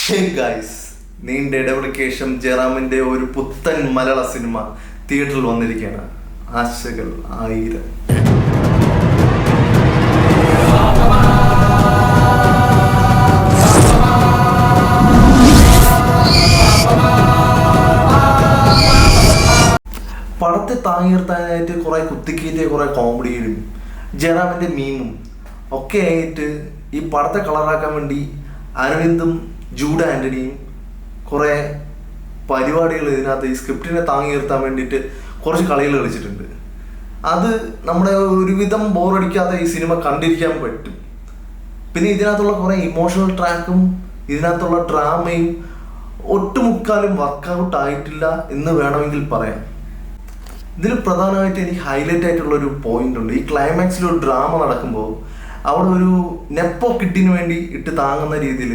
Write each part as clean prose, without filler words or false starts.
Hey guys, നീണ്ട ഇടവേളയ്ക്ക് ശേഷം ജയറാമിന്റെ ഒരു പുത്തൻ മലയാള സിനിമ തിയേറ്ററിൽ വന്നിരിക്കുകയാണ്. ആശകൾ ആയിരം. പടത്തെ താങ്ങി നിർത്താനായിട്ട് കുറെ കുത്തിക്കീറ്റിയ കുറെ കോമഡിയും ജയറാമിന്റെ മീമും ഒക്കെ ആയിട്ട് ഈ പടത്തെ കളറാക്കാൻ വേണ്ടി അരവിന്ദും ജൂഡ് ആന്റണിയും കുറെ പരിപാടികൾ ഇതിനകത്ത് ഈ സ്ക്രിപ്റ്റിനെ താങ്ങി നിർത്താൻ വേണ്ടിയിട്ട് കുറച്ച് കളികൾ കളിച്ചിട്ടുണ്ട്. അത് നമ്മുടെ ഒരുവിധം ബോറടിക്കാതെ ഈ സിനിമ കണ്ടിരിക്കാൻ പറ്റും. പിന്നെ ഇതിനകത്തുള്ള കുറെ ഇമോഷണൽ ട്രാക്കും ഇതിനകത്തുള്ള ഡ്രാമയും ഒട്ടുമുക്കാലും വർക്കൗട്ട് ആയിട്ടില്ല എന്ന് വേണമെങ്കിൽ പറയാം. ഇതിൽ പ്രധാനമായിട്ട് എനിക്ക് ഹൈലൈറ്റ് ആയിട്ടുള്ള ഒരു പോയിന്റ് ഉണ്ട്. ഈ ക്ലൈമാക്സിൽ ഒരു ഡ്രാമ നടക്കുമ്പോൾ അവിടെ ഒരു നെപ്പോ കിഡിന് വേണ്ടി ഇട്ട് താങ്ങുന്ന രീതിയിൽ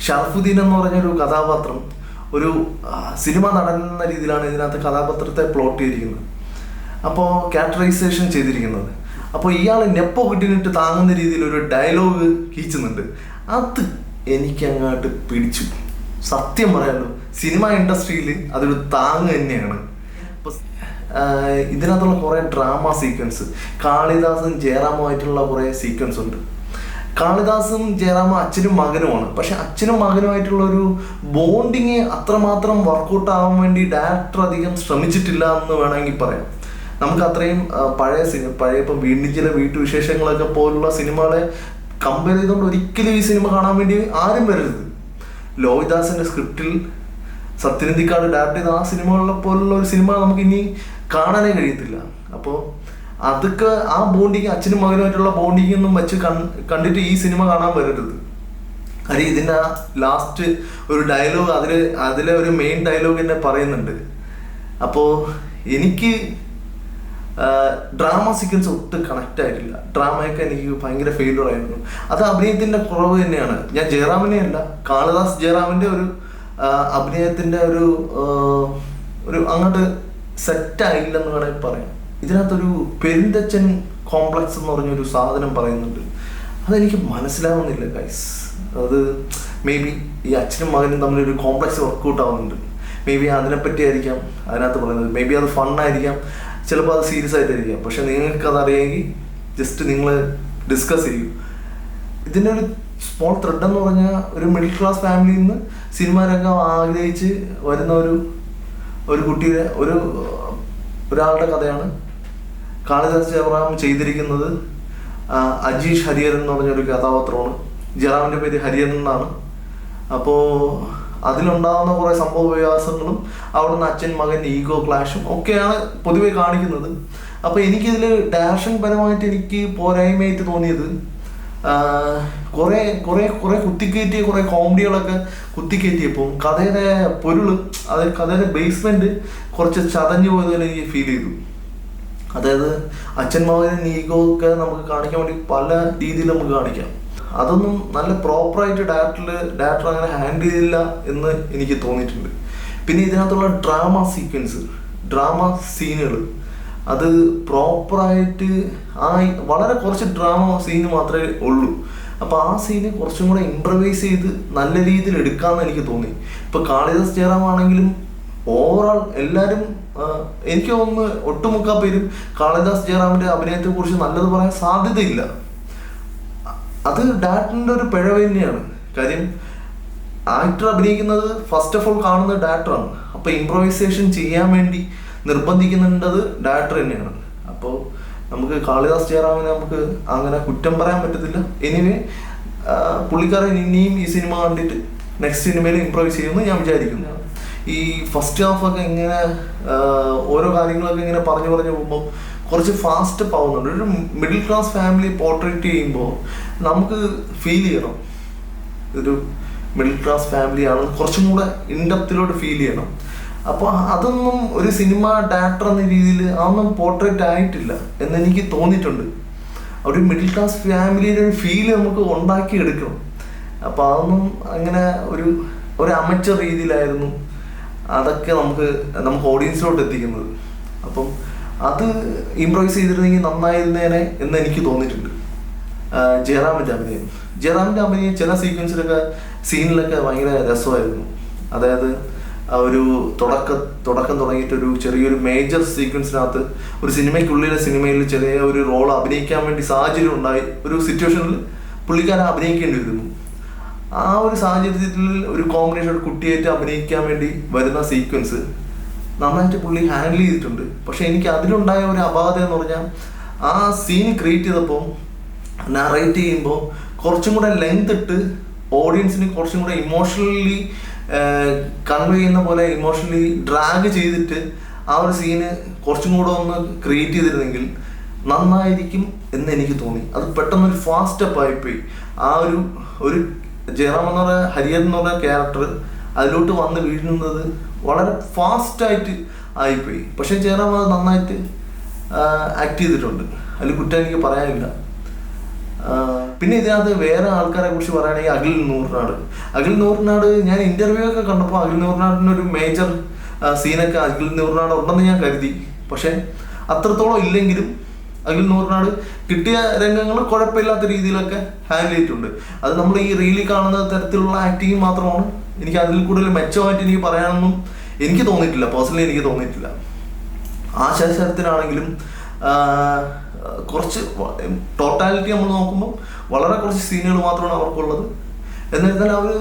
ഷറഫുദ്ദീൻ എന്ന് പറഞ്ഞൊരു കഥാപാത്രം ഒരു സിനിമ നടന്ന രീതിയിലാണ് ഇതിനകത്ത് കഥാപാത്രത്തെ പ്ലോട്ട് ചെയ്തിരിക്കുന്നത്, അപ്പോൾ ക്യാരക്ടറൈസേഷൻ ചെയ്തിരിക്കുന്നത്. അപ്പോൾ ഇയാൾ നെപ്പോ കിഡിനിട്ട് താങ്ങുന്ന രീതിയിൽ ഒരു ഡയലോഗ് കീച്ചുന്നുണ്ട്. അത് എനിക്ക് അങ്ങോട്ട് പിടിച്ചു. സത്യം പറയാമല്ലോ, സിനിമ ഇൻഡസ്ട്രിയിൽ അതൊരു താങ്ങ് തന്നെയാണ്. ഇതിനകത്തുള്ള കുറേ ഡ്രാമ സീക്വൻസ്, കാളിദാസും ജയറാമുമായിട്ടുള്ള കുറേ സീക്വൻസ് ഉണ്ട്. കാളിദാസും ജയറാമും അച്ഛനും മകനുമാണ്. പക്ഷെ അച്ഛനും മകനുമായിട്ടുള്ള ഒരു ബോണ്ടിങ് അത്രമാത്രം വർക്കൗട്ട് ആവാൻ വേണ്ടി ഡയറക്ടർ അധികം ശ്രമിച്ചിട്ടില്ല എന്ന് വേണമെങ്കിൽ പറയാം. നമുക്ക് അത്രയും പഴയ ഇപ്പം വീണ്ടും ചില വീട്ടുവിശേഷങ്ങളൊക്കെ പോലുള്ള സിനിമകളെ കമ്പയർ ചെയ്തുകൊണ്ട് ഒരിക്കലും ഈ സിനിമ കാണാൻ വേണ്ടി ആരും വരരുത്. ലോഹിദാസിന്റെ സ്ക്രിപ്റ്റിൽ സത്യനന്ദിക്കാട് ഡയറക്ട് ചെയ്ത ആ സിനിമകളെ പോലുള്ള ഒരു സിനിമ നമുക്ക് ഇനി കാണാനേ കഴിയത്തില്ല. അപ്പോൾ അതൊക്കെ ആ ബോണ്ടിങ് അച്ഛനും മകനുമായിട്ടുള്ള ബോണ്ടിങ് ഒന്നും വെച്ച് കണ്ടിട്ട് ഈ സിനിമ കാണാൻ വരരുത്. കാര്യം ഇതിൻ്റെ ലാസ്റ്റ് ഒരു ഡയലോഗ് അതിലെ ഒരു മെയിൻ ഡയലോഗ് തന്നെ പറയുന്നുണ്ട്. അപ്പോൾ എനിക്ക് ഡ്രാമ സീക്വൻസ് ഒട്ടും കണക്റ്റ് ആയിട്ടില്ല. ഡ്രാമയൊക്കെ എനിക്ക് ഭയങ്കര ഫെയിലിയർ ആയിരുന്നു. അത് അഭിനയത്തിൻ്റെ കുറവ് തന്നെയാണ്. ഞാൻ ജയറാമിനെ അല്ല, കാളിദാസ് ജയറാമിൻ്റെ ഒരു അഭിനയത്തിൻ്റെ ഒരു അങ്ങോട്ട് സെറ്റായില്ലെന്ന് വേണമെങ്കിൽ പറയാം. ഇതിനകത്തൊരു പെരുന്തച്ചൻ കോംപ്ലക്സ് എന്ന് പറഞ്ഞൊരു സാധനം പറയുന്നുണ്ട്. അതെനിക്ക് മനസ്സിലാവുന്നില്ല ഗൈസ്. അത് മേ ബി ഈ അച്ഛനും മകനും തമ്മിലൊരു കോംപ്ലക്സ് വർക്കൗട്ട് ആവുന്നുണ്ട്. മേ ബി അതിനെപ്പറ്റി ആയിരിക്കാം അതിനകത്ത് പറയുന്നത്. മേ ബി അത് ഫണ്ണായിരിക്കാം, ചിലപ്പോൾ അത് സീരിയസ് ആയിട്ടായിരിക്കാം. പക്ഷെ നിങ്ങൾക്കത് അറിയാമെങ്കിൽ ജസ്റ്റ് നിങ്ങൾ ഡിസ്കസ് ചെയ്യൂ. ഇതിൻ്റെ ഒരു സ്മോൾ ത്രെഡ് എന്ന് പറഞ്ഞാൽ ഒരു മിഡിൽ ക്ലാസ് ഫാമിലിയിൽ നിന്ന് സിനിമാ രംഗം ആഗ്രഹിച്ച് വരുന്ന ഒരു കുട്ടിയുടെ ഒരാളുടെ കഥയാണ് കാളിദാസ് ജയറാം ചെയ്തിരിക്കുന്നത്. അജീഷ് ഹരിഹരൻ എന്ന് പറഞ്ഞൊരു കഥാപാത്രമാണ്. ജയറാമിൻ്റെ പേര് ഹരിഹരൻ എന്നാണ്. അപ്പോൾ അതിലുണ്ടാകുന്ന കുറേ സംഭവ വികാസങ്ങളും അവിടുന്ന് അച്ഛൻ മകൻ ഈഗോ ക്ലാഷും ഒക്കെയാണ് പൊതുവെ കാണിക്കുന്നത്. അപ്പോൾ എനിക്കിതിൽ ഡയറക്ഷൻ പരമായിട്ട് എനിക്ക് പോരായ്മയായിട്ട് തോന്നിയത് കുറേ കുത്തിക്കയറ്റിയ കുറേ കോമഡികളൊക്കെ കുത്തിക്കയറ്റിയപ്പോൾ കഥയുടെ പൊരുള്, അതായത് കഥയുടെ ബേസ്മെന്റ് കുറച്ച് ചതഞ്ഞു പോയതുപോലെ എനിക്ക് ഫീൽ ചെയ്തു. അതായത് അച്ഛൻ മകനും ഈഗോ ഒക്കെ നമുക്ക് കാണിക്കാൻ വേണ്ടി പല രീതിയിൽ നമുക്ക് കാണിക്കാം. അതൊന്നും നല്ല പ്രോപ്പറായിട്ട് ഡയറക്ടർ അങ്ങനെ ഹാൻഡിൽ ചെയ്തില്ല എന്ന് എനിക്ക് തോന്നിയിട്ടുണ്ട്. പിന്നെ ഇതിനകത്തുള്ള ഡ്രാമ സീനുകൾ അത് പ്രോപ്പറായിട്ട് വളരെ കുറച്ച് ഡ്രാമ സീന് മാത്രമേ ഉള്ളൂ. അപ്പോൾ ആ സീന് കുറച്ചും കൂടെ ഇംപ്രവൈസ് ചെയ്ത് നല്ല രീതിയിൽ എടുക്കാമെന്ന് എനിക്ക് തോന്നി. ഇപ്പോൾ കാളിദാസ് ജയറാം ആണെങ്കിലും ഓവറോൾ എല്ലാവരും എനിക്ക് തോന്നുന്നു ഒട്ടുമുക്കാൽ പേരും കാളിദാസ് ജയറാമിൻ്റെ അഭിനയത്തെക്കുറിച്ച് നല്ലത് പറയാൻ സാധ്യതയില്ല. അത് ഡയറക്ടറിൻ്റെ ഒരു പിഴവ് തന്നെയാണ്. കാര്യം ആക്ടർ അഭിനയിക്കുന്നത് ഫസ്റ്റ് ഓഫ് ഓൾ കാണുന്നത് ഡയറക്ടറാണ്. അപ്പോൾ ഇംപ്രവൈസേഷൻ ചെയ്യാൻ വേണ്ടി നിർബന്ധിക്കുന്നുണ്ടത് ഡയറക്ടർ തന്നെയാണ്. അപ്പോൾ നമുക്ക് കാളിദാസ് ജയറാമിനെ നമുക്ക് അങ്ങനെ കുറ്റം പറയാൻ പറ്റത്തില്ല. എനിവേ പുള്ളിക്കാരൻ ഇനിയും ഈ സിനിമ കണ്ടിട്ട് നെക്സ്റ്റ് സിനിമയിൽ ഇംപ്രവൈസ് ചെയ്യുമെന്ന് ഞാൻ വിചാരിക്കുന്നു. ഈ ഫസ്റ്റ് ഹാഫൊക്കെ ഇങ്ങനെ ഓരോ കാര്യങ്ങളൊക്കെ ഇങ്ങനെ പറഞ്ഞു പോകുമ്പോൾ കുറച്ച് ഫാസ്റ്റ് ആവുന്നുണ്ട്. ഒരു മിഡിൽ ക്ലാസ് ഫാമിലി പോർട്രേറ്റ് ചെയ്യുമ്പോൾ നമുക്ക് ഫീൽ ചെയ്യണം ഒരു മിഡിൽ ക്ലാസ് ഫാമിലിയാണ്, കുറച്ചും കൂടെ ഇൻഡെപ്തിലോട്ട് ഫീൽ ചെയ്യണം. അപ്പോൾ അതൊന്നും ഒരു സിനിമ ഡയറക്ടർ എന്ന രീതിയിൽ അതൊന്നും പോർട്രേറ്റ് ആയിട്ടില്ല എന്നെനിക്ക് തോന്നിയിട്ടുണ്ട്. ഒരു മിഡിൽ ക്ലാസ് ഫാമിലിയുടെ ഒരു ഫീല് നമുക്ക് ഉണ്ടാക്കി എടുക്കണം. അപ്പോൾ അതൊന്നും അങ്ങനെ ഒരു അമച്ചർ രീതിയിലായിരുന്നു അതൊക്കെ നമുക്ക് ഓഡിയൻസിലോട്ട് എത്തിക്കുന്നത്. അപ്പം അത് ഇംപ്രവൈസ് ചെയ്തിരുന്നെങ്കിൽ നന്നായിരുന്നേനെ എന്ന് എനിക്ക് തോന്നിയിട്ടുണ്ട്. ജയറാമിൻ്റെ അഭിനയം ചില സീക്വൻസിലൊക്കെ സീനിലൊക്കെ ഭയങ്കര രസമായിരുന്നു. അതായത് ഒരു തുടക്കം തുടങ്ങിയിട്ട് ഒരു ചെറിയൊരു മേജർ സീക്വൻസിനകത്ത് ഒരു സിനിമയിൽ ചെറിയ ഒരു റോൾ അഭിനയിക്കാൻ വേണ്ടി സാഹചര്യം ഉണ്ടായി. ഒരു സിറ്റുവേഷനിൽ പുള്ളിക്കാരൻ അഭിനയിക്കേണ്ടി വരുന്നു. ആ ഒരു സാഹചര്യത്തിൽ ഒരു കോമ്പിനേഷൻ ഒരു കുട്ടിയായിട്ട് അഭിനയിക്കാൻ വേണ്ടി വരുന്ന സീക്വൻസ് നന്നായിട്ട് പുള്ളി ഹാൻഡിൽ ചെയ്തിട്ടുണ്ട്. പക്ഷെ എനിക്ക് അതിലുണ്ടായ ഒരു അപാകത എന്ന് പറഞ്ഞാൽ ആ സീൻ ക്രിയേറ്റ് ചെയ്തപ്പോൾ നറേറ്റ് ചെയ്യുമ്പോൾ കുറച്ചും കൂടെ ലെങ്ത് ഇട്ട് ഓഡിയൻസിന് കുറച്ചും കൂടെ ഇമോഷണലി കൺവേ ചെയ്യുന്ന പോലെ ഇമോഷണലി ഡ്രാഗ് ചെയ്തിട്ട് ആ ഒരു സീന് കുറച്ചും കൂടെ ഒന്ന് ക്രിയേറ്റ് ചെയ്തിരുന്നെങ്കിൽ നന്നായിരിക്കും എന്ന് എനിക്ക് തോന്നി. അത് പെട്ടെന്നൊരു ഫാസ്റ്റ് അപ്പ് ആയിപ്പോയി. ആ ഒരു ജയറാം എന്ന് പറയുന്ന ഹരിഹരൻ എന്ന് പറഞ്ഞ ക്യാരക്ടർ അതിലോട്ട് വന്ന് വീഴുന്നത് വളരെ ഫാസ്റ്റായിട്ട് ആയിപ്പോയി. പക്ഷേ ജയറാം അത് നന്നായിട്ട് ആക്ട് ചെയ്തിട്ടുണ്ട്, അതിൽ കുറ്റം എനിക്ക് പറയാനില്ല. പിന്നെ ഇതിനകത്ത് വേറെ ആൾക്കാരെ കുറിച്ച് പറയുകയാണെങ്കിൽ അഖിൽ നൂറിനാട് ഞാൻ ഇന്റർവ്യൂ ഒക്കെ കണ്ടപ്പോൾ അഖിൽ നൂറിനാടിനൊരു മേജർ സീനൊക്കെ അഖിൽ നൂറിനാട് ഉണ്ടെന്ന് ഞാൻ കരുതി. പക്ഷെ അത്രത്തോളം ഇല്ലെങ്കിലും അഖിൽ നൂറിനാട് കിട്ടിയ രംഗങ്ങൾ കുഴപ്പമില്ലാത്ത രീതിയിലൊക്കെ ഹാൻഡിൽ ചെയ്തിട്ടുണ്ട്. അത് നമ്മൾ ഈ റീലിൽ കാണുന്ന തരത്തിലുള്ള ആക്ടിങ് മാത്രമാണ്. എനിക്ക് അതിൽ കൂടുതൽ മെച്ചമായിട്ട് എനിക്ക് പറയാനൊന്നും എനിക്ക് തോന്നിയിട്ടില്ല, പേഴ്സണലി എനിക്ക് തോന്നിയിട്ടില്ല. ആശാശരത്തിനാണെങ്കിലും കുറച്ച് ടോട്ടാലിറ്റി നമ്മൾ നോക്കുമ്പോൾ വളരെ കുറച്ച് സീനുകൾ മാത്രമാണ് അവർക്കുള്ളത്. എന്നിരുന്നാൽ അവർ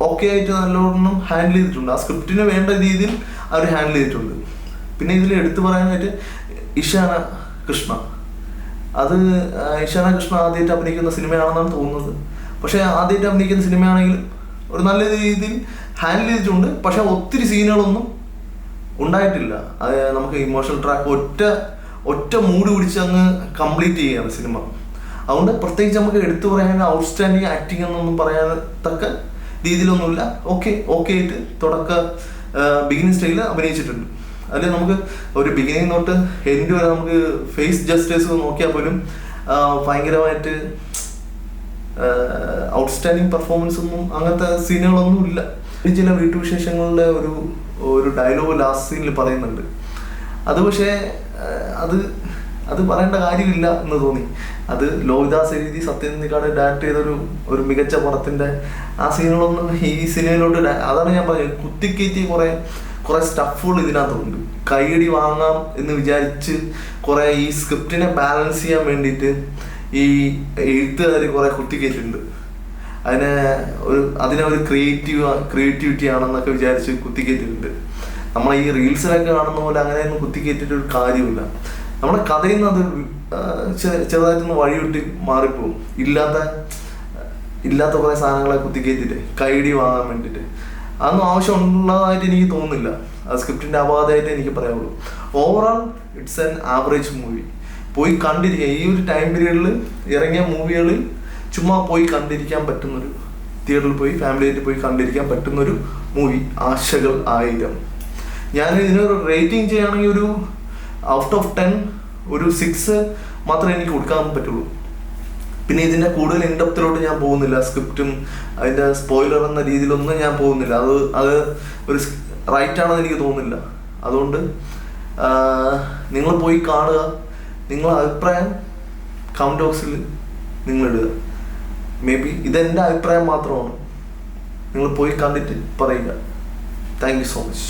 ഓക്കെ ആയിട്ട് നല്ലോണം ഹാൻഡിൽ ചെയ്തിട്ടുണ്ട്. ആ സ്ക്രിപ്റ്റിന് വേണ്ട രീതിയിൽ അവർ ഹാൻഡിൽ ചെയ്തിട്ടുണ്ട്. പിന്നെ ഇതിൽ എടുത്തു പറയാനായിട്ട് ഇഷാന കൃഷ്ണ ആദ്യമായിട്ട് അഭിനയിക്കുന്ന സിനിമയാണെന്നാണ് തോന്നുന്നത്. പക്ഷേ ആദ്യമായിട്ട് അഭിനയിക്കുന്ന സിനിമയാണെങ്കിൽ ഒരു നല്ല രീതിയിൽ ഹാൻഡിൽ ചെയ്തിട്ടുണ്ട്. പക്ഷെ ഒത്തിരി സീനുകളൊന്നും ഉണ്ടായിട്ടില്ല. അത് നമുക്ക് ഇമോഷണൽ ട്രാക്ക് ഒറ്റ മൂഡ് പിടിച്ച് അങ്ങ് കംപ്ലീറ്റ് ചെയ്യുകയാണ് സിനിമ. അതുകൊണ്ട് പ്രത്യേകിച്ച് നമുക്ക് എടുത്തു പറയാൻ ഔട്ട്സ്റ്റാൻഡിങ് ആക്ടിങ് എന്നൊന്നും പറയാത്തക്ക രീതിയിലൊന്നുമില്ല. ഓക്കെ ആയിട്ട് ബിഗിനിങ് സ്റ്റൈലിൽ അഭിനയിച്ചിട്ടുണ്ട്. അതിൽ നമുക്ക് ഒരു ബിഗിനിങ് തൊട്ട് എൻഡ് വരെ നമുക്ക് ഫേസ് ജസ്റ്റേഴ്സ് നോക്കിയാൽ പോലും ഭയങ്കരമായിട്ട് ഔട്ട്സ്റ്റാൻഡിങ് പെർഫോമൻസ് ഒന്നും അങ്ങനത്തെ സീനുകളൊന്നും ഇല്ല. ചില വീട്ടുവിശേഷങ്ങളുടെ ഒരു ഡയലോഗ് ലാസ്റ്റ് സീനിൽ പറയുന്നുണ്ട്. അത് പക്ഷേ അത് പറയേണ്ട കാര്യമില്ല എന്ന് തോന്നി. അത് ലോഹിദാസ് എഴുതി സത്യനന്ദിക്കാട് ഡയറക്ട് ചെയ്തൊരു മികച്ച പടത്തിന്റെ ആ സീനുകളൊന്നും ഈ സിനിമയിലോട്ട് അതാണ് ഞാൻ പറഞ്ഞത്. കുത്തിക്കയറ്റി കുറെ സ്റ്റഫുകൾ ഇതിനകത്തുണ്ട്. കൈയടി വാങ്ങാം എന്ന് വിചാരിച്ച് കുറെ ഈ സ്ക്രിപ്റ്റിനെ ബാലൻസ് ചെയ്യാൻ വേണ്ടിയിട്ട് ഈ എഴുത്തുകാർ കുറെ കുത്തിക്കയറ്റുണ്ട്. അതിനെ ഒരു ക്രിയേറ്റിവിറ്റി ആണെന്നൊക്കെ വിചാരിച്ച് കുത്തിക്കയറ്റിട്ടുണ്ട്. നമ്മൾ ഈ റീൽസിലൊക്കെ കാണുന്ന പോലെ അങ്ങനെയൊന്നും കുത്തിക്കയറ്റിട്ട് ഒരു കാര്യമില്ല. നമ്മുടെ കഥയിൽ നിന്ന് അത് ചെറുതായിട്ടൊന്ന് വഴിവിട്ട് മാറിപ്പോകും. ഇല്ലാത്ത കുറെ സാധനങ്ങളെ കുത്തിക്കയറ്റിട്ട് കൈയടി വാങ്ങാൻ വേണ്ടിയിട്ട് അതൊന്നും ആവശ്യമുള്ളതായിട്ട് എനിക്ക് തോന്നുന്നില്ല. അത് സ്ക്രിപ്റ്റിന്റെ അപാകതയായിട്ട് എനിക്ക് പറയാവുള്ളൂ. Overall it's an average movie. പോയി കണ്ടിരിക്കുക. ഈ ഒരു ടൈം പീരീഡിൽ ഇറങ്ങിയ മൂവികളിൽ ചുമ്മാ പോയി കണ്ടിരിക്കാൻ പറ്റുന്നൊരു, തിയേറ്ററിൽ പോയി ഫാമിലിയായിട്ട് പോയി കണ്ടിരിക്കാൻ പറ്റുന്നൊരു മൂവി. ആശകൾ 1000. ഞാൻ ഇതിനൊരു റേറ്റിംഗ് ചെയ്യുകയാണെങ്കിൽ ഒരു ഔട്ട് ഓഫ് 10 ഒരു 6 മാത്രമേ എനിക്ക് കൊടുക്കാൻ പറ്റുള്ളൂ. പിന്നെ ഇതിൻ്റെ കൂടുതൽ ഇൻഡെപ്തിലോട്ട് ഞാൻ പോകുന്നില്ല. സ്ക്രിപ്റ്റും അതിൻ്റെ സ്പോയിലർ എന്ന രീതിയിലൊന്നും ഞാൻ പോകുന്നില്ല. അത് ഒരു റൈറ്റ് ആണെന്ന് എനിക്ക് തോന്നുന്നില്ല. അതുകൊണ്ട് നിങ്ങൾ പോയി കാണുക. നിങ്ങളുടെ അഭിപ്രായം കമന്റ് ബോക്സിൽ നിങ്ങളിടുക. മേ ബി ഇതെൻ്റെ അഭിപ്രായം മാത്രമാണ്. നിങ്ങൾ പോയി കണ്ടിട്ട് പറയുക. Thank you so much.